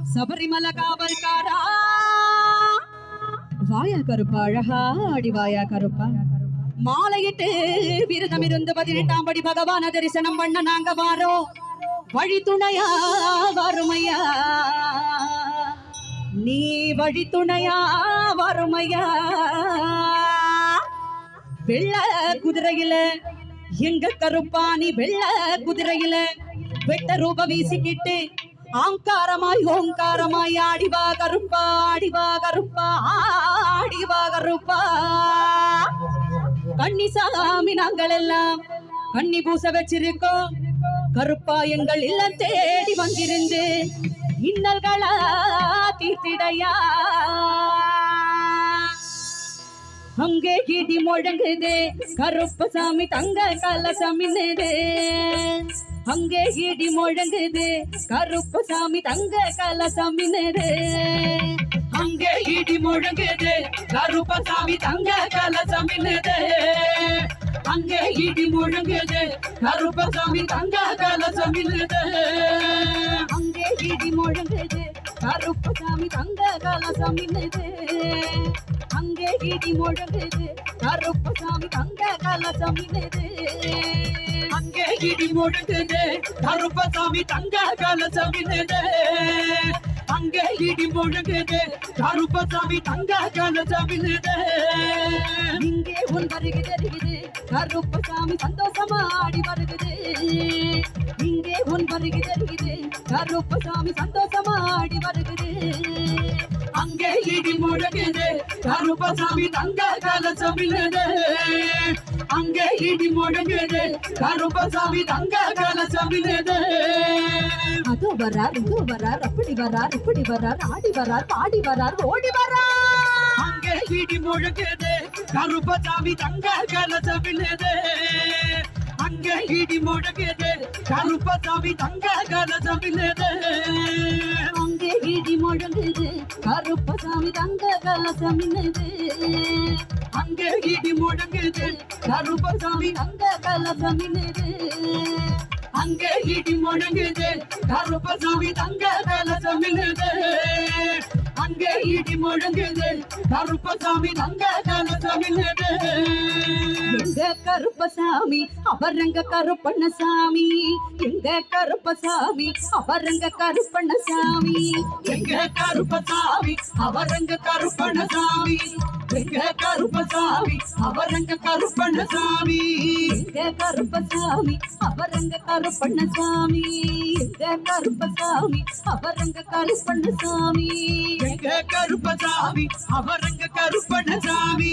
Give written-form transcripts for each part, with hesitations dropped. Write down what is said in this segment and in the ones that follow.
சபரிமலை காவல்காரா வாயா கருப்பா அழகா அடிவாயா கருப்பா மாலையிட்டு விரதம் இருந்து 18ஆம் படி பகவான தரிசனம் பண்ண நாங்க வாரோம். வழி துணையா வறுமையா நீ வழி துணையா வறுமையா வெள்ள குதிரையில எங்க கருப்பா நீ வெள்ள குதிரையில வெட்ட ரூப வீசிக்கிட்டு ஆங்காரமாய் ஓங்காரமாய் ஆடிவா கருப்பா ஆடிவா கருப்பா ஆடிவா கருப்பா. கன்னிசாமி நாங்கள் எல்லாம் கன்னி பூச வச்சிருக்கோம் கருப்பா எங்கள் இல்லம் தேடி வந்திருந்து இன்னல்களா தீர்த்திடையா. அங்கே இடி முழங்குது கருப்பசாமி தங்க கலசமின்னுது அங்கே இடி முழங்குது கருப்பசாமி தங்க கலசமின்னுது அங்கே இடி முழங்குது கருப்பசாமி தங்க கலசமின்னுது அங்கே இடி முழங்குது கருப்பசாமி தங்க கலசமின்னுது அங்கே இடி முழங்குது கருப்பசாமி தங்க கலசமின்னுது அங்கே இடி முழங்குது கருப்பசாமி தங்க கலசமின்னுது அங்கே இடி முழங்குது கருப்பசாமி தங்க கலசமின்னுது அங்கே இடி முழங்குது கருப்பசாமி தங்க கலசமின்னுது. இங்கே உன் வருகை தெரியுது கருப்பசாமி சந்தோஷமா ஆடி வருகுது இங்கே உன் வருகை தெரியுது கருப்பசாமி சந்தோஷமா ஆடி வருகுது அங்கே இடி முழங்குது கருப்பசாமி தங்க கலசமின்னுது அங்கே இடி முழங்குது கருப்பசாமி தங்க கலசமின்னுது. அதோ வரார் இதோ வரார் அப்படி வரார் இப்படி வரார் ஆடி வரார் பாடி வரார் ஓடி வரார் அங்கே இடி முழங்குது கருப்பசாமி தங்க கலசமின்னுது அங்கே இடி முழங்குது கருப்பசாமி தங்க கலசமின்னுது அங்கே இடி முழங்குது கருப்பசாமி தங்க கலசமின்னுது அங்கே இடி முழங்குது கருப்பசாமி தங்க கலசமின்னுது அங்கே இடி முழங்குது கருப்பசாமி தங்க கலசமின்னுது அங்கே இடி முழங்குது கருப்பசாமி தங்க கலசமின்னுது. எங்க கருப்பசாமி அவரங்க கருப்பண்ணசாமி எங்க கருப்பசாமி அவரங்க கருப்பண்ணசாமி எங்க கருப்பசாமி அவரங்க கருப்பண்ணசாமி எங்க கருப்பசாமி அவரங்க கருப்பண்ணசாமி எங்க கருப்பசாமி அவரங்க கருப்பண்ணசாமி எங்க கருப்பசாமி அவரங்க கருப்பண்ணசாமி எங்க கருப்பசாமி அவரங்க கருப்பண்ணசாமி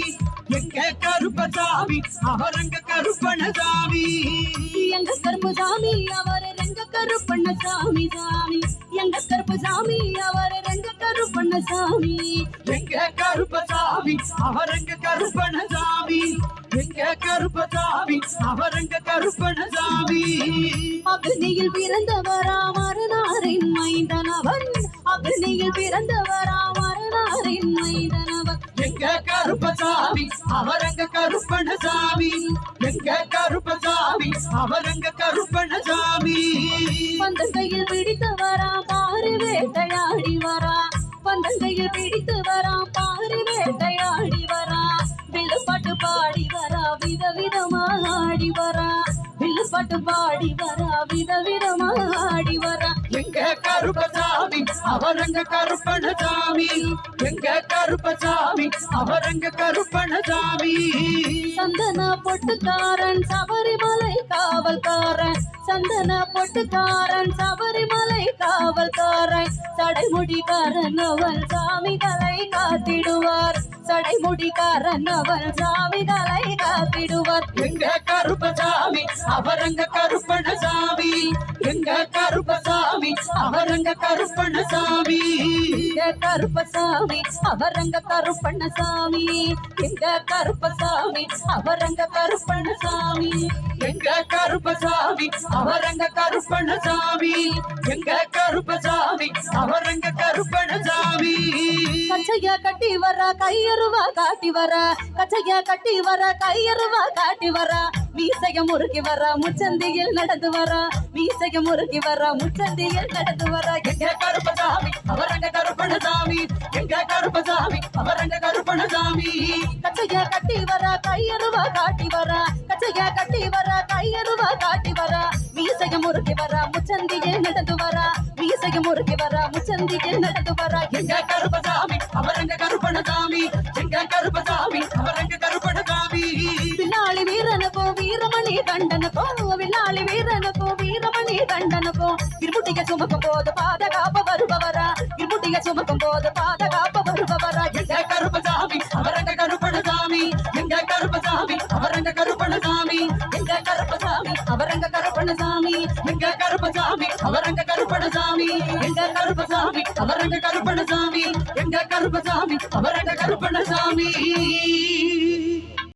எங்க கருப்பசாமி அவரங்க கருப்பண்ணசாமி எங்க கருப்பசாமி அவர் ரங்க கருப்பண்ணசாமி சாமி எங்க கருப்பசாமி அவர் ரங்க கருப்பண்ணசாமி எங்க கருப்பசாமி அவரங்க கருப்பண்ணசாமி எங்க கருப்பசாமி அவரங்க கருப்பண்ணசாமி. அக்னியில் பிறந்தவரா மரணாரின் மைந்தனவன் அக்னியில் பிறந்தவரா மரணாரின் மைந்தனவன் எங்க கருப்பசாமி அவரங்க கருப்பண்ணசாமி எங்க கருப்பசாமி அவரங்க கருப்பண்ணசாமி. பந்தங்கையில் பிடித்தவரா பாரி வேட்டையாடி வரா பந்தங்கையில் பிடித்து வரா பாரி வேட்டையாடி வரா வில்லுப்பாட்டு பாடி வரா விதவிதமாக ஆடி வரா வில்லுப்பாட்டு பாடி வரா விதவிதமாக ஆடி வரா எங்க கருப்பசாமி அவரங்க கருப்பண்ணசாமி எங்க கருப்பசாமி அவரங்க கருப்பண்ணசாமி. சந்தன பொட்டுக்காரன் சபரிமலை காவல்காரன் சந்தன பொட்டுக்காரன் சபரிமலை காவல்காரன் சடைமுடிக்காரன் அவன் சாமிகளை காத்திடுவார் சடைமுடிக்காரன் அவன் சாமிகளை காத்திடுவார் எங்க கருப்பசாமி அவரங்க கருப்பண்ணசாமி எங்க கருப்பசாமி அவரங்க கருப்பண்ணசாமி எங்க கருப்பசாமி அவரங்க கருப்பண்ணசாமி எங்க கருப்பசாமி அவரங்க கருப்பண்ணசாமி எங்க கருப்பசாமி அவரங்க கருப்பண்ணசாமி எங்க கருப்பசாமி அவரங்க கருப்பண்ணசாமி. கச்சையா கட்டி வர கையருவா காட்டி வர கச்சையா கட்டி வர கையருவா காட்டி வர மீசைய முறுக்கி வர முச்சந்தியில் நடந்து வர மீசைய முறுக்கி வர முச்சந்தியில் நடந்து வர எங்க கருப்பசாமி அவர் அவரங்க கருப்பணசாமி கச்சைய கட்டி வரா கையருவா காட்டி வரா கச்சைய கட்டி வரா கையருவா காட்டி வரா மீசைய முறுக்கி வரா முச்சந்தியே நடந்து வரா மீசைய முறுக்கி வரா முச்சந்தியே நடந்து வரா எங்க கருப்பசாமி அவரங்க கருப்பணசாமி எங்க கருப்பசாமி அவரங்க கருப்பணசாமி வில்லாளி வீரனுக்கோ வீரமணி கண்டனுக்கோ வில்லாளி வீரனுக்கோ வீரமணி கண்டனுக்கோ இருமுட்டிய சுமக்கும் போது பாதகாப்ப வருபவரா இருமுட்டிய சுமக்கும் போது பாதகாப்ப வருபவரா எங்க கருப்பசாமி அவரங்க கருப்பணசாமி எங்க கருப்பசாமி அவரங்க கருப்பணசாமி எங்க கருப்பசாமி அவரங்க கருப்பணசாமி எங்க கருப்பசாமி அவரங்க கருப்பணசாமி எங்க கருப்பசாமி அவரங்க கருப்பணசாமி எங்க கருப்பசாமி அவரங்க கருப்பணசாமி